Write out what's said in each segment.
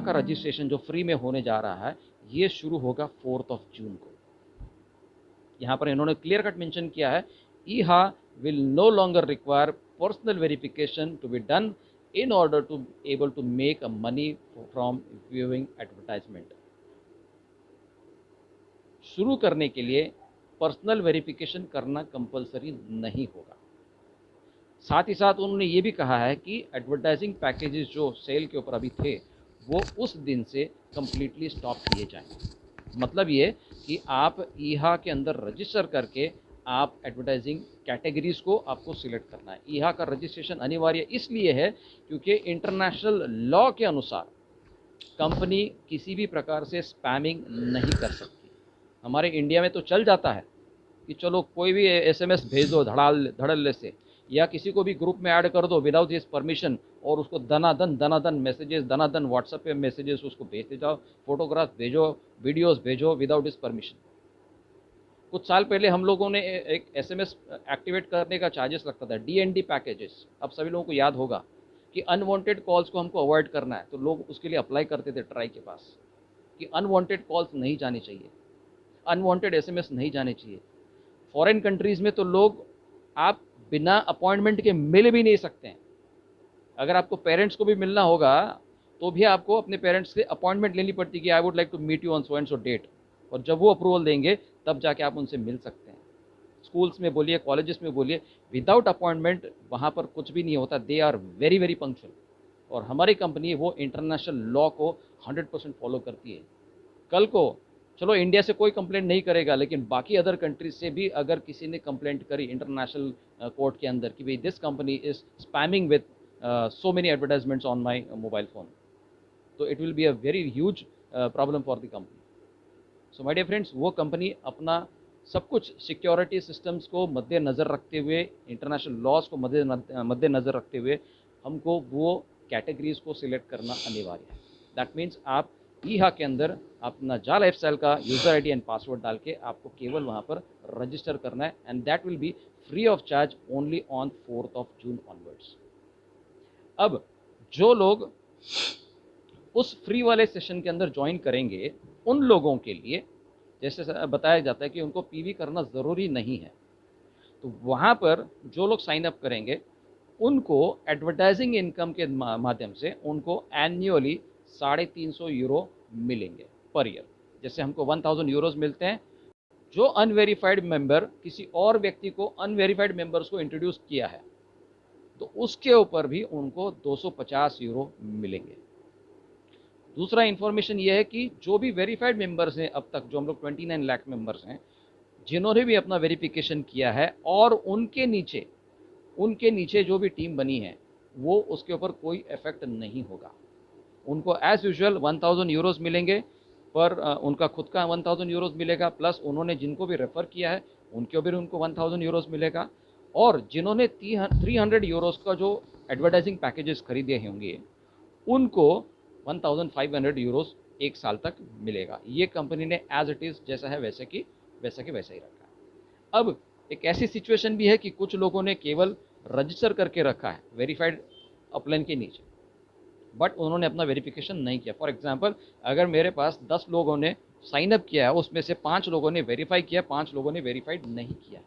का रजिस्ट्रेशन जो फ्री में होने जा रहा है, ये शुरू होगा 4 जून को। यहाँ पर इन्होंने क्लियर कट मेंशन किया है, ईहा will no longer require personal verification to be done in order to able to make a money from viewing advertisement। शुरू करने के लिए पर्सनल वेरिफिकेशन करना कंपलसरी नहीं होगा। साथ ही साथ उन्होंने ये भी कहा है कि एडवर्टाइजिंग पैकेजेस जो सेल के ऊपर अभी थे वो उस दिन से कंप्लीटली स्टॉप किए जाएंगे। मतलब ये कि आप ईहा के अंदर रजिस्टर करके आप एडवर्टाइजिंग कैटेगरीज को आपको सिलेक्ट करना है। ईहा का रजिस्ट्रेशन अनिवार्य इसलिए है क्योंकि इंटरनेशनल लॉ के अनुसार कंपनी किसी भी प्रकार से स्पैमिंग नहीं कर सकती। हमारे इंडिया में तो चल जाता है कि चलो कोई भी एसएमएस भेज दो धड़ल्ले से, या किसी को भी ग्रुप में ऐड कर दो विदाउट हिज परमिशन, और उसको दनादन मैसेजेस, दनादन व्हाट्सएप पे मैसेजेस उसको भेजते जाओ, फोटोग्राफ भेजो, वीडियोस भेजो विदाउट हिज परमिशन। कुछ साल पहले हम लोगों ने एक एसएमएस एक्टिवेट करने का चार्जेस लगता था, डीएनडी पैकेजेस। अब सभी लोगों को याद होगा कि अनवांटेड कॉल्स को हमको अवॉइड करना है, तो लोग उसके लिए अप्लाई करते थे ट्राई के पास कि अनवांटेड कॉल्स नहीं जानी चाहिए, अनवांटेड एसएमएस नहीं जाने चाहिए। फॉरेन कंट्रीज़ में तो लोग आप बिना अपॉइंटमेंट के मिल भी नहीं सकते हैं। अगर आपको पेरेंट्स को भी मिलना होगा तो भी आपको अपने पेरेंट्स से अपॉइंटमेंट लेनी पड़ती है कि I would like to meet you on so and so date, और जब वो अप्रूवल देंगे तब जाके आप उनसे मिल सकते हैं। स्कूल्स में बोलिए, कॉलेजेस में बोलिए, विदाउट अपॉइंटमेंट वहाँ पर कुछ भी नहीं होता। They are very very punctual, और हमारी कंपनी वो इंटरनेशनल लॉ को 100% फॉलो करती है। कल को चलो इंडिया से कोई कंप्लेंट नहीं करेगा, लेकिन बाकी अदर कंट्रीज से भी अगर किसी ने कंप्लेंट करी इंटरनेशनल कोर्ट के अंदर कि भाई this company is spamming with so many advertisements on my mobile phone, तो it will be a very huge problem for the company। So my dear friends, वो कंपनी अपना सब कुछ सिक्योरिटी सिस्टम्स को मद्देनज़र रखते हुए, इंटरनेशनल लॉज को मद्देनज़र रखते हुए हमको वो कैटेगरीज को सिलेक्ट करना अनिवार्य है। दैट मीन्स आप ईहा के अंदर अपना जा लाइफस्टाइल का यूज़र आईडी एंड पासवर्ड डाल के आपको केवल वहाँ पर रजिस्टर करना है, and that will be free of charge only on 4 June onwards. अब जो लोग उस फ्री वाले सेशन के अंदर ज्वाइन करेंगे, उन लोगों के लिए जैसे बताया जाता है कि उनको पीवी करना ज़रूरी नहीं है, तो वहाँ पर जो लोग साइन अप करेंगे उनको एडवर्टाइजिंग इनकम के माध्यम से उनको एन्युअली 350 यूरो मिलेंगे पर ईयर। जैसे हमको 1000 यूरोज मिलते हैं, जो अनवेरीफाइड मेंबर किसी और व्यक्ति को अनवेरीफाइड मेंबर्स को इंट्रोड्यूस किया है तो उसके ऊपर भी उनको 250 यूरो मिलेंगे। दूसरा इन्फॉर्मेशन ये है कि जो भी वेरीफाइड मेंबर्स हैं अब तक, जो हम लोग 29 लाख मेंबर्स हैं जिन्होंने भी अपना वेरिफिकेशन किया है, और उनके नीचे जो भी टीम बनी है वो उसके ऊपर कोई इफेक्ट नहीं होगा। उनको एज यूजुअल 1000 यूरोज मिलेंगे, पर उनका खुद का 1000 यूरोज मिलेगा, प्लस उन्होंने जिनको भी रेफ़र किया है उनके ऊपर उनको 1000 यूरोज मिलेगा, और जिन्होंने 300 यूरोज का जो एडवर्टाइजिंग पैकेजेस खरीदे होंगे उनको 1500 यूरोज एक साल तक मिलेगा। ये कंपनी ने एज इट इज़ जैसा है वैसे ही रखा है। अब एक ऐसी सिचुएशन भी है कि कुछ लोगों ने केवल रजिस्टर करके रखा है वेरीफाइड अपलाइन के नीचे, बट उन्होंने अपना वेरिफिकेशन नहीं किया। फॉर एग्जांपल, अगर मेरे पास 10 लोगों ने साइन अप किया है, उसमें से 5 लोगों ने वेरीफाई किया, 5 लोगों ने वेरीफाइड नहीं किया,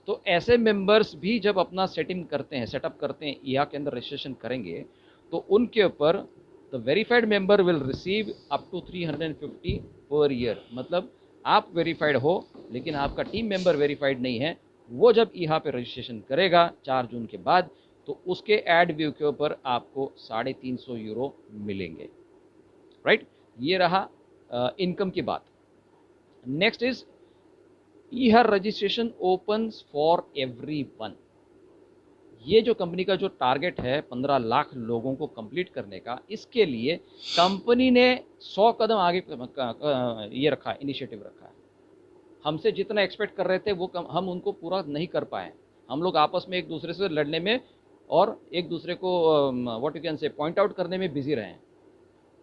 तो ऐसे मेंबर्स भी जब अपना सेटअप करते हैं ईहा के अंदर रजिस्ट्रेशन करेंगे, तो उनके ऊपर the verified member will receive up to 350 per year. मतलब आप वेरीफाइड हो लेकिन आपका टीम मेंबर वेरीफाइड नहीं है, वो जब ईहा पे रजिस्ट्रेशन करेगा 4 जून के बाद, तो उसके एड व्यू के ऊपर आपको 350 यूरो मिलेंगे। राइट, ये रहा इनकम की बात। नेक्स्ट इज ईहा रजिस्ट्रेशन ओपन्स फॉर एवरीवन। ये जो कंपनी का जो टारगेट है 15 लाख लोगों को कंप्लीट करने का, इसके लिए कंपनी ने 100 कदम आगे ये रखा, इनिशिएटिव रखा है। हमसे जितना एक्सपेक्ट कर रहे थे वो हम उनको पूरा नहीं कर पाए। हम लोग आपस में एक दूसरे से लड़ने में और एक दूसरे को what you can say point out करने में बिजी रहे हैं,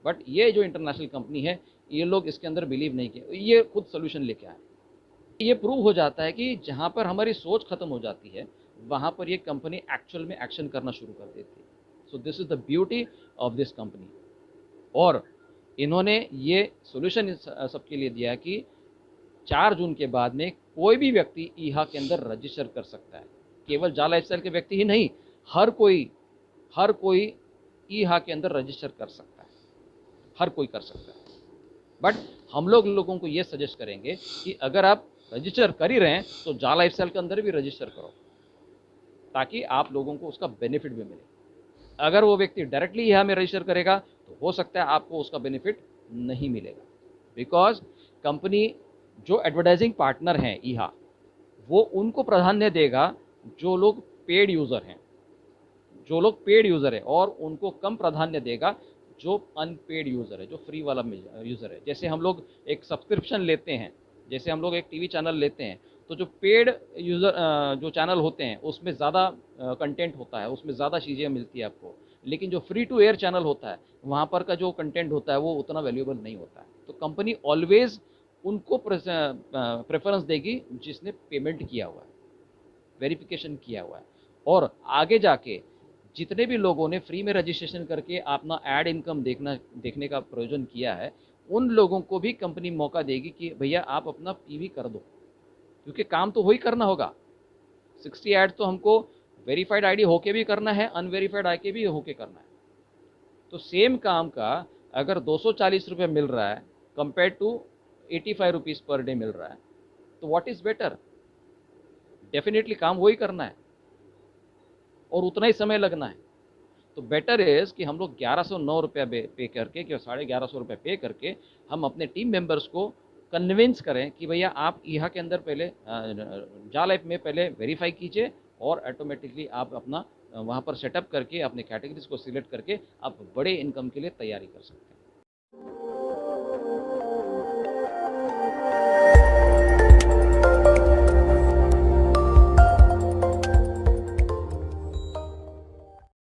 बट ये जो इंटरनेशनल कंपनी है ये लोग इसके अंदर बिलीव नहीं किए, ये खुद सोल्यूशन लेके आए। ये प्रूव हो जाता है कि जहाँ पर हमारी सोच खत्म हो जाती है वहाँ पर ये कंपनी एक्चुअल में एक्शन करना शुरू कर देती है। So this is the beauty of this company. और इन्होंने ये सॉल्यूशन सबके लिए दिया कि 4 जून के बाद में कोई भी व्यक्ति ईहा के अंदर रजिस्टर कर सकता है। केवल जा लाइफस्टाइल के व्यक्ति ही नहीं, हर कोई ईहा के अंदर रजिस्टर कर सकता है, हर कोई कर सकता है। बट हम लोगों को ये सजेस्ट करेंगे कि अगर आप रजिस्टर कर ही रहे हैं तो जा लाइफस्टाइल के अंदर भी रजिस्टर करो, ताकि आप लोगों को उसका बेनिफिट भी मिले। अगर वो व्यक्ति डायरेक्टली ईहा में रजिस्टर करेगा तो हो सकता है आपको उसका बेनिफिट नहीं मिलेगा, बिकॉज कंपनी जो एडवर्टाइजिंग पार्टनर हैं ईहा, वो उनको प्राधान्य देगा जो लोग पेड यूज़र हैं, और उनको कम प्राधान्य देगा जो अनपेड यूज़र है, जो फ्री वाला यूज़र है। जैसे हम लोग एक सब्सक्रिप्शन लेते हैं, जैसे हम लोग एक टीवी चैनल लेते हैं, तो जो पेड यूज़र जो चैनल होते हैं उसमें ज़्यादा कंटेंट होता है, उसमें ज़्यादा चीज़ें मिलती है आपको, लेकिन जो फ्री टू एयर चैनल होता है वहाँ पर का जो कंटेंट होता है वो उतना वैल्यूएबल नहीं होता है। तो कंपनी ऑलवेज उनको प्रेफरेंस देगी जिसने पेमेंट किया हुआ है, वेरिफिकेशन किया हुआ है। और आगे जाके जितने भी लोगों ने फ्री में रजिस्ट्रेशन करके अपना एड इनकम देखने का प्रयोजन किया है, उन लोगों को भी कंपनी मौका देगी कि भैया आप अपना पीवी कर दो, क्योंकि काम तो वही करना होगा। 60 ऐड तो हमको वेरीफाइड आईडी होके भी करना है, अनवेरीफाइड आईडी भी होके करना है। तो सेम काम का अगर 240 रुपये मिल रहा है compare to 85 rupees per day मिल रहा है, तो व्हाट इज़ बेटर? डेफिनेटली काम वही करना है और उतना ही समय लगना है। तो बेटर इज़ कि हम लोग 1109 रुपया पे करके, कि 1150 रुपये पे करके हम अपने टीम मेंबर्स को कन्विंस करें कि भैया आप ईहा के अंदर पहले जा लाइफ में पहले वेरीफाई कीजिए, और ऑटोमेटिकली आप अपना वहाँ पर सेटअप करके अपने कैटेगरीज को सिलेक्ट करके आप बड़े इनकम के लिए तैयारी कर सकते हैं।